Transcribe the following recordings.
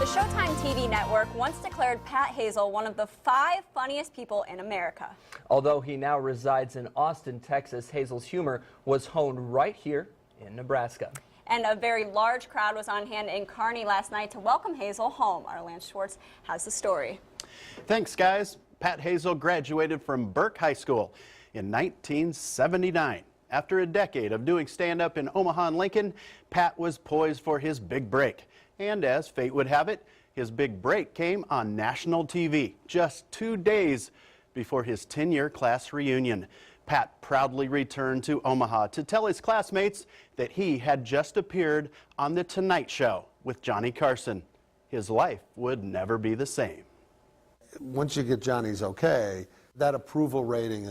Showtime TV network once declared Pat Hazel one of the 5 funniest people in America. Although he now resides in Austin, Texas, Hazel's humor was honed right here in Nebraska. And a very large crowd was on hand in Kearney last night to welcome Hazel home. Our Lance Schwartz has the story. Thanks, guys. Pat Hazel graduated from Burke High School in 1979. After a decade of doing stand-up in Omaha and Lincoln, Pat was poised for his big break. And as fate would have it, his big break came on national TV just 2 days before his 10-year class reunion. Pat proudly returned to Omaha to tell his classmates that he had just appeared on The Tonight Show with Johnny Carson. His life would never be the same. Once you get Johnny's okay, that approval rating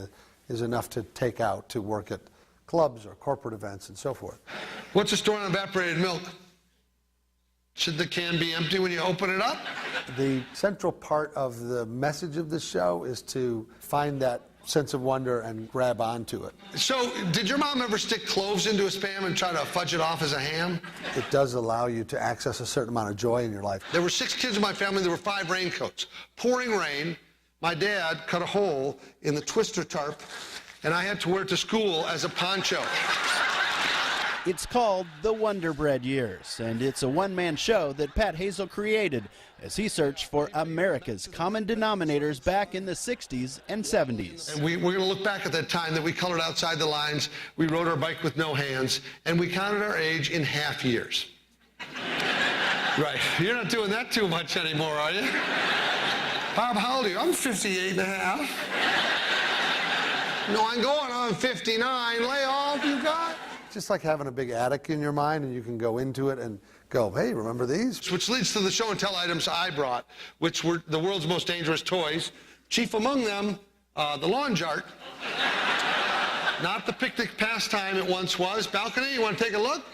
is enough to take out to work at clubs or corporate events and so forth. What's the story on evaporated milk? Should the can be empty when you open it up? The central part of the message of the show is to find that sense of wonder and grab onto it. So, did your mom ever stick cloves into a Spam and try to fudge it off as a ham? It does allow you to access a certain amount of joy in your life. There were 6 kids in my family. There were 5 raincoats. Pouring rain, my dad cut a hole in the twister tarp, and I had to wear it to school as a poncho. It's called The Wonderbread Years, and it's a one-man show that Pat Hazel created as he searched for America's common denominators back in the 60s and 70s. And we're going to look back at that time that we colored outside the lines, we rode our bike with no hands, and we counted our age in half years. Right. You're not doing that too much anymore, are you? Bob, how old are you? I'm 58 and a half. No, I'm going on 59. Lay off, you got? Just like having a big attic in your mind and you can go into it and go, hey, remember these? Which leads to the show and tell items I brought, which were the world's most dangerous toys. Chief among them, the lawn chart. Not the picnic pastime it once was. Balcony, you want to take a look?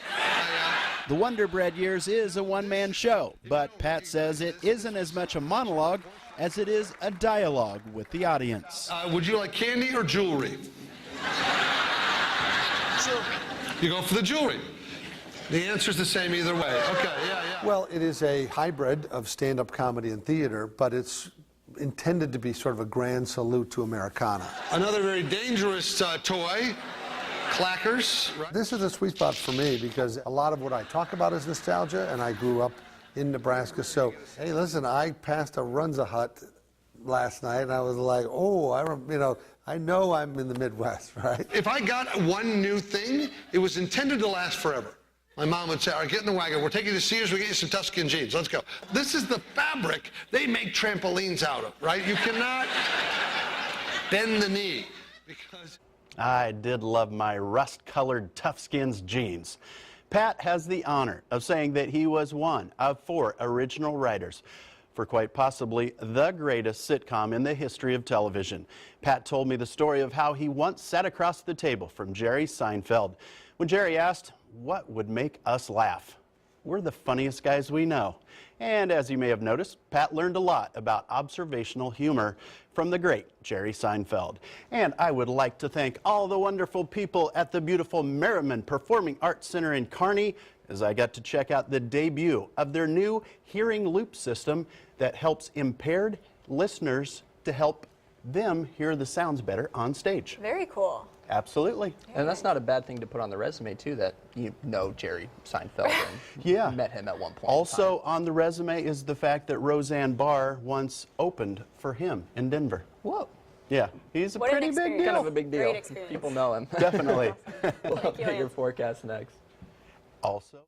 The Wonderbread Years is a one-man show, but Pat says it isn't as much a monologue as it is a dialogue with the audience. Would you like candy or jewelry? Jewelry. You go for the jewelry. The answer's the same either way. Okay, yeah. Well, it is a hybrid of stand-up comedy and theater, but it's intended to be sort of a grand salute to Americana. Another very dangerous toy, clackers. Right? This is a sweet spot for me because a lot of what I talk about is nostalgia, and I grew up in Nebraska. So, hey, listen, I passed a Runza Hut last night, and I was like, oh, I know I'm in the Midwest, right? If I got one new thing, it was intended to last forever. My mom would say, all right, get in the wagon. We're taking you to Sears. We'll get you some Tuscan jeans. Let's go. This is the fabric they make trampolines out of, right? You cannot bend the knee because... I did love my rust-colored Toughskins jeans. Pat has the honor of saying that he was one of 4 original writers for quite possibly the greatest sitcom in the history of television. Pat told me the story of how he once sat across the table from Jerry Seinfeld when Jerry asked, what would make us laugh? We're the funniest guys we know. And as you may have noticed, Pat learned a lot about observational humor from the great Jerry Seinfeld. And I would like to thank all the wonderful people at the beautiful Merriman Performing Arts Center in Kearney as I got to check out the debut of their new hearing loop system that helps impaired listeners to help them hear the sounds better on stage. Very cool. Absolutely. And that's not a bad thing to put on the resume, too, that you know Jerry Seinfeld and met him at one point. Also on the resume is the fact that Roseanne Barr once opened for him in Denver. Whoa. Yeah, he's a pretty big deal. Kind of a big deal. Great experience. People know him. Definitely. We'll get your forecast next. Also.